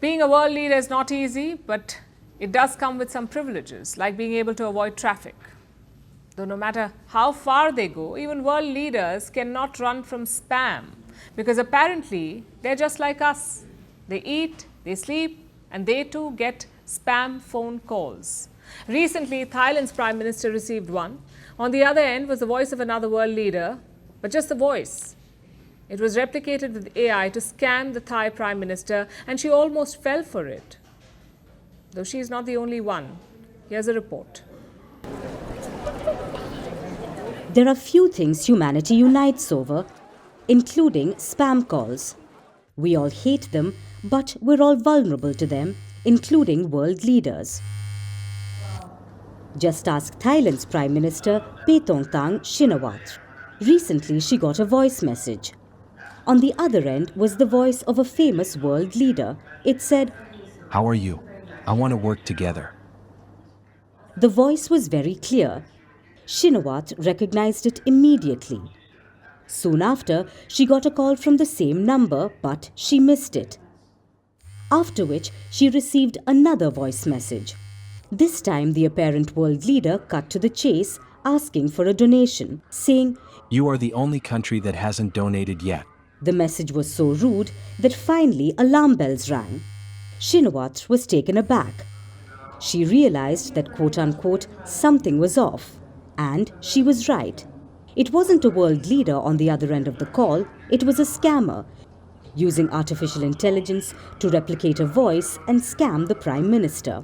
Being a world leader is not easy, but it does come with some privileges, like being able to avoid traffic. Though no matter how far they go, even world leaders cannot run from spam, because apparently they're just like us. They eat, they sleep, and they too get spam phone calls. Recently, Thailand's Prime Minister received one. On the other end was the voice of another world leader, but just the voice. It was replicated with AI to scam the Thai Prime Minister, and she almost fell for it. Though she is not the only one. Here's a report. There are few things humanity unites over, including spam calls. We all hate them, but we're all vulnerable to them, including world leaders. Just ask Thailand's Prime Minister Paetongtarn Shinawatra. Recently, she got a voice message. On the other end was the voice of a famous world leader. It said, "How are you? I want to work together." The voice was very clear. Shinawatra recognized it immediately. Soon after, she got a call from the same number, but she missed it. After which, she received another voice message. This time, the apparent world leader cut to the chase, asking for a donation, saying, "You are the only country that hasn't donated yet." The message was so rude that finally alarm bells rang. Shinawatra was taken aback. She realized that, quote-unquote, something was off. And she was right. It wasn't a world leader on the other end of the call, it was a scammer, using artificial intelligence to replicate a voice and scam the Prime Minister.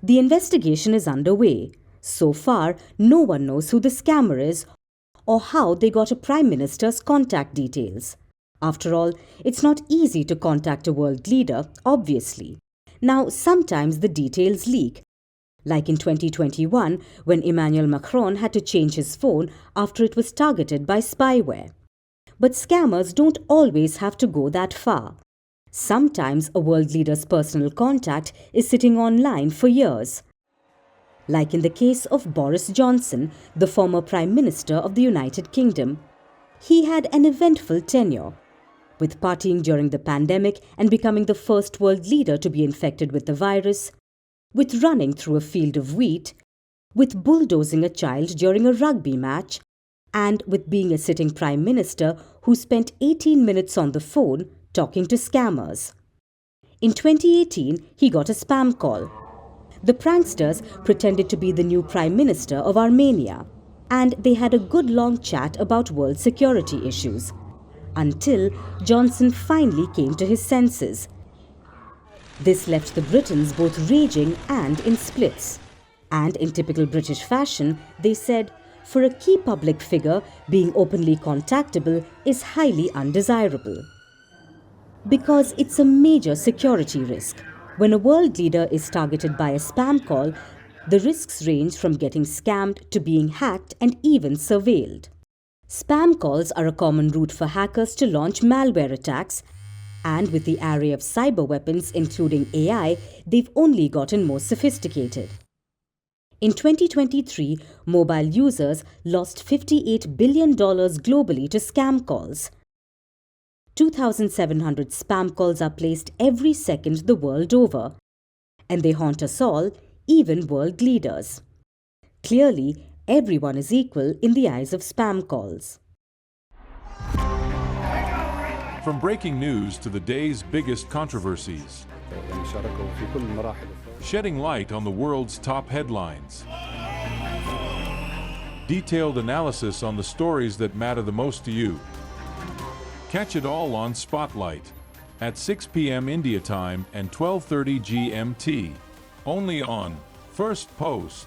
The investigation is underway. So far, no one knows who the scammer is or how they got a Prime Minister's contact details. After all, it's not easy to contact a world leader, obviously. Now, sometimes the details leak, like in 2021 when Emmanuel Macron had to change his phone after it was targeted by spyware. But scammers don't always have to go that far. Sometimes a world leader's personal contact is sitting online for years. Like in the case of Boris Johnson, the former Prime Minister of the United Kingdom. He had an eventful tenure, with partying during the pandemic and becoming the first world leader to be infected with the virus, with running through a field of wheat, with bulldozing a child during a rugby match, and with being a sitting Prime Minister who spent 18 minutes on the phone talking to scammers. In 2018, he got a spam call. The pranksters pretended to be the new Prime Minister of Armenia, and they had a good long chat about world security issues, until Johnson finally came to his senses. This left the Britons both raging and in splits. And in typical British fashion, they said, for a key public figure, being openly contactable is highly undesirable. Because it's a major security risk. When a world leader is targeted by a spam call, the risks range from getting scammed to being hacked and even surveilled. Spam calls are a common route for hackers to launch malware attacks, and with the array of cyber weapons including AI, they've only gotten more sophisticated. In 2023, mobile users lost $58 billion globally to scam calls. 2,700 spam calls are placed every second the world over, and they haunt us all, even world leaders. Clearly, everyone is equal in the eyes of spam calls. From breaking news to the day's biggest controversies, shedding light on the world's top headlines, detailed analysis on the stories that matter the most to you. Catch it all on Spotlight at 6 p.m. India time and 12:30 GMT, only on Firstpost.